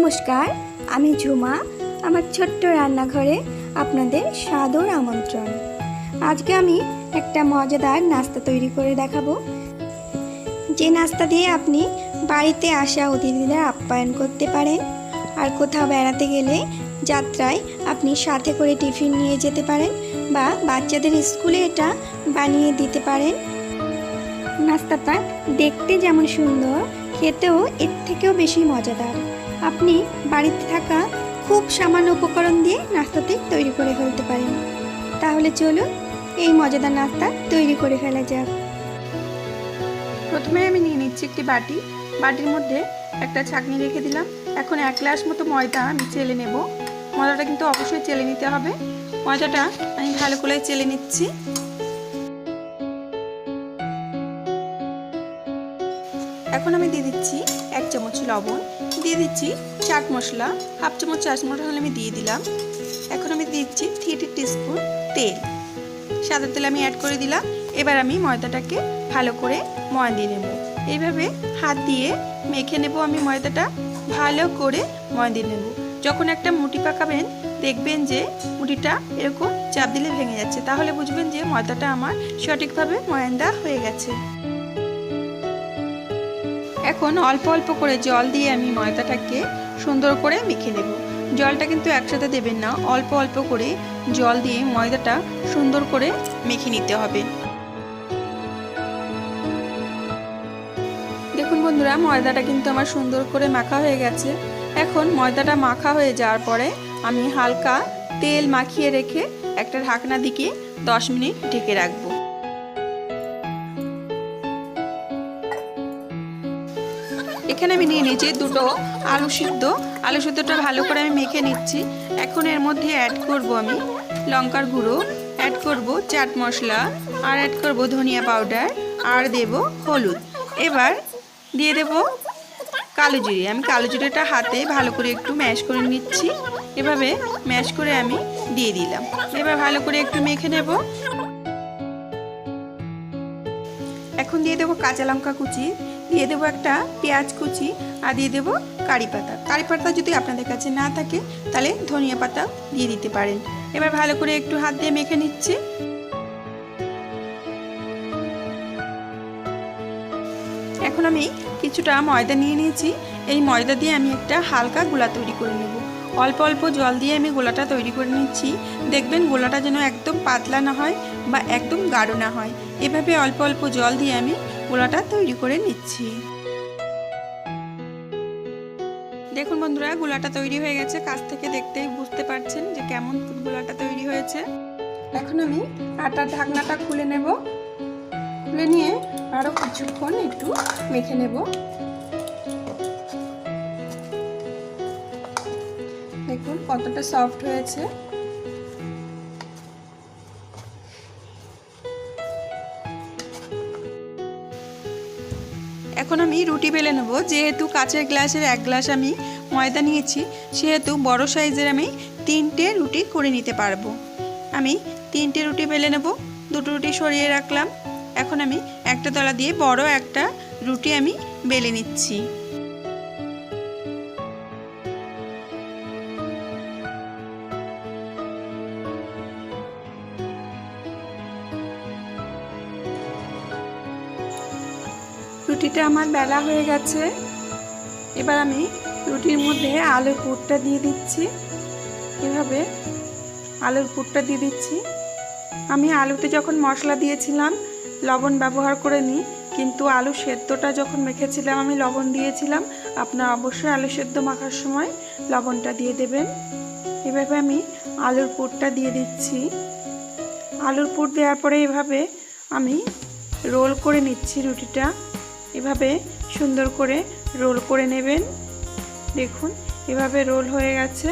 নমস্কার, আমি ঝুমা। আমার ছোট্ট রান্নাঘরে আপনাদের সাদর আমন্ত্রণ। আজকে আমি একটা মজাদার নাস্তা তৈরি করে দেখাবো, যে নাস্তা দিয়ে আপনি বাড়িতে আসা অতিথিদের আপ্যায়ন করতে পারেন। আর কোথাও বেড়াতে গেলে যাত্রায় আপনি সাথে করে টিফিন নিয়ে যেতে পারেন, বা বাচ্চাদের স্কুলে এটা বানিয়ে দিতে পারেন। নাস্তাটা দেখতে যেমন সুন্দর, খেতেও এর থেকেও বেশি মজাদার। আপনি বাড়িতে থাকা খুব সামান্য উপকরণ দিয়ে নাস্তাটি তৈরি করে ফেলতে পারেন। তাহলে চলুন এই মজাদার নাস্তা তৈরি করে ফেলা যাক। প্রথমে আমি নিয়ে নিচ্ছি একটি বাটির মধ্যে একটা ছাঁকনি রেখে দিলাম। এখন 1 গ্লাস মতো ময়দা আমি চেলে নেব। ময়দাটা কিন্তু অবশ্যই চেলে নিতে হবে। ময়দাটা আমি ভালো করে চেলে নিচ্ছি। এখন আমি দিয়ে দিচ্ছি 1 চামচ লবণ, দিয়ে দিচ্ছি চাট মশলা, হাফ চামচ চাট মশলা আমি দিয়ে দিলাম। এখন আমি দিচ্ছি 3 টিস্পুন তেল, সাদা তেল আমি অ্যাড করে দিলাম। এবার আমি ময়দাটাকে ভালো করে ময়ান দিয়ে নেব। এইভাবে হাত দিয়ে মেখে নেব। আমি ময়দাটা ভালো করে ময়ান দিয়ে নেব। যখন একটা মুঠি পাকাবেন, দেখবেন যে মুঠিটা এরকম চাপ দিলে ভেঙে যাচ্ছে, তাহলে বুঝবেন যে ময়দাটা আমার সঠিকভাবে ময়ান দেওয়া হয়ে গেছে। এখন অল্প অল্প করে জল দিয়ে আমি ময়দাটাকে সুন্দর করে মেখে নেব। জলটা কিন্তু একসাথে দেবেন না, অল্প অল্প করে জল দিয়ে ময়দাটা সুন্দর করে মেখে নিতে হবে। দেখুন বন্ধুরা, ময়দাটা কিন্তু আমার সুন্দর করে মাখা হয়ে গেছে। এখন ময়দাটা মাখা হয়ে যাওয়ার পরে আমি হালকা তেল মাখিয়ে রেখে একটা ঢাকনা দিয়ে 10 মিনিট ঢেকে রাখবো। এখানে আমি নিয়ে নিয়েছি 2টো আলু সিদ্ধ। আলু সিদ্ধটা ভালো করে আমি মেখে নিচ্ছি। এখন এর মধ্যে অ্যাড করব আমি লঙ্কার গুঁড়ো, অ্যাড করব চাট মশলা, আর অ্যাড করব ধনিয়া পাউডার, আর দেব হলুদ। এবার দিয়ে দেব কালো জিরে। আমি কালো জিরেটা হাতে ভালো করে একটু ম্যাশ করে নিচ্ছি। এভাবে ম্যাশ করে আমি দিয়ে দিলাম। এবার ভালো করে একটু মেখে নেব। এখন দিয়ে দেবো কাঁচা লঙ্কা কুচি, দিয়ে দেবো একটা পেঁয়াজ কুচি, আর দিয়ে দেবো কারি পাতা। কারি পাতা যদি আপনাদের কাছে না থাকে তাহলে ধনিয়া পাতা দিয়ে দিতে পারেন। এবার ভালো করে একটু হাত দিয়ে মেখে নিচ্ছি। এখন আমি কিছুটা ময়দা নিয়ে নিয়েছি। এই ময়দা দিয়ে আমি একটা হালকা গোলা তৈরি করে নেব। অল্প অল্প জল দিয়ে আমি গোলাটা তৈরি করে নিচ্ছি। দেখবেন গোলাটা যেন একদম পাতলা না হয় বা একদম গাঢ় না হয়। এভাবে অল্প অল্প জল দিয়ে আমি গোলাটা তৈরি করে নিচ্ছি। দেখুন বন্ধুরা, গোলাটা তৈরি হয়ে গেছে। কাছ থেকে দেখতেই বুঝতে পারছেন যে কেমন গোলাটা তৈরি হয়েছে। এখন আমি আটার ঢাকনাটা খুলে নেব। খুলে নিয়ে আরও কিছুক্ষণ একটু মেখে নেব। দেখুন কতটা সফট হয়েছে। এখন আমি রুটি বেলে নেব। যেহেতু কাঁচের গ্লাসের 1 গ্লাস আমি ময়দা নিয়েছি, সেহেতু বড় সাইজের আমি 3টে রুটি করে নিতে পারবো। আমি 3টে রুটি বেলে নেব। 2টো রুটি সরিয়ে রাখলাম। এখন আমি একটা তলা দিয়ে বড় একটা রুটি আমি বেলে নিচ্ছি। রুটিটা আমার বেলা হয়ে গেছে। এবার আমি রুটির মধ্যে আলুর পুরটা দিয়ে দিচ্ছি। এভাবে আলুর পুরটা দিয়ে দিচ্ছি। আমি আলুতে যখন মশলা দিয়েছিলাম লবণ ব্যবহার করে নিই, কিন্তু আলু সেদ্ধটা যখন মেখেছিলাম আমি লবণ দিয়েছিলাম। আপনারা অবশ্যই আলু সেদ্ধ মাখার সময় লবণটা দিয়ে দেবেন। এভাবে আমি আলুর পুরটা দিয়ে দিচ্ছি। আলুর পুর দেওয়ার পরে এভাবে আমি রোল করে নিচ্ছি রুটিটা। এভাবে সুন্দর করে রোল করে নেবেন। দেখুন এভাবে রোল হয়ে গেছে।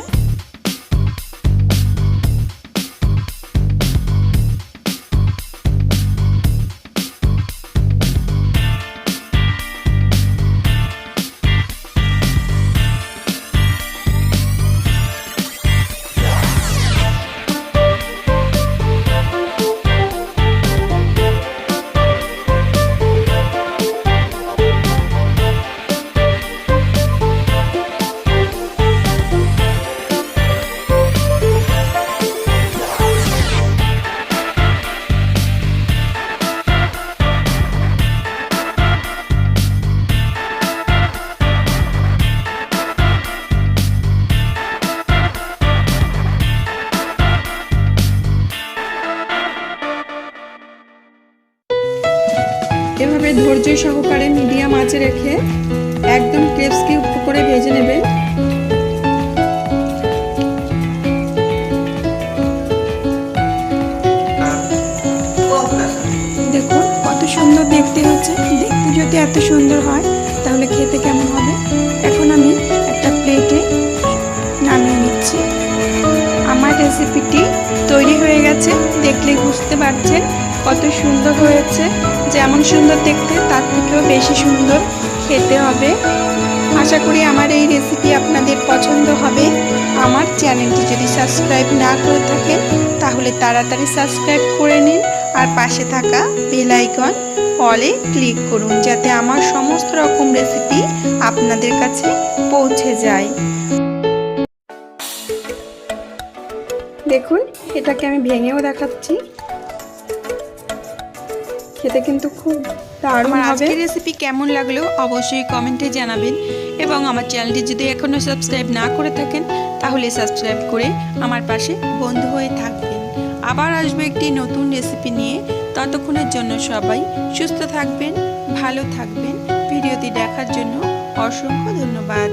ধৈর্য সহকারে মিডিয়াম আঁচে রেখে একদম ক্রিস্পি করে ভেজে নেবেন। দেখুন কত সুন্দর দেখতে হচ্ছে। দেখতে যদি এত সুন্দর হয় তাহলে খেতে কেমন হবে। এখন আমি একটা প্লেটে নামিয়ে নিচ্ছি। আমার রেসিপিটি তৈরি হয়ে গেছে, দেখলেই বুঝতে পারছেন কত সুন্দর হয়েছে। যেমন সুন্দর দেখতে তার থেকেও বেশি সুন্দর খেতে হবে। আশা করি আমার এই রেসিপি আপনাদের পছন্দ হবে। আমার চ্যানেলটি যদি সাবস্ক্রাইব না করে থাকেন তাহলে তাড়াতাড়ি সাবস্ক্রাইব করে নিন, আর পাশে থাকা বেল আইকন অলে ক্লিক করুন, যাতে আমার সমস্ত রকম রেসিপি আপনাদের কাছে পৌঁছে যায়। দেখুন এটাকে আমি ভেঙেও দেখাচ্ছি। খেতে কিন্তু খুব দারুণ হবে। আজকের রেসিপি কেমন লাগলো অবশ্যই কমেন্টে জানাবেন, এবং আমার চ্যানেলটি যদি এখনও সাবস্ক্রাইব না করে থাকেন তাহলে সাবস্ক্রাইব করে আমার পাশে বন্ধু হয়ে থাকবেন। আবার আসবে একটি নতুন রেসিপি নিয়ে। ততক্ষণের জন্য সবাই সুস্থ থাকবেন, ভালো থাকবেন। ভিডিওটি দেখার জন্য অসংখ্য ধন্যবাদ।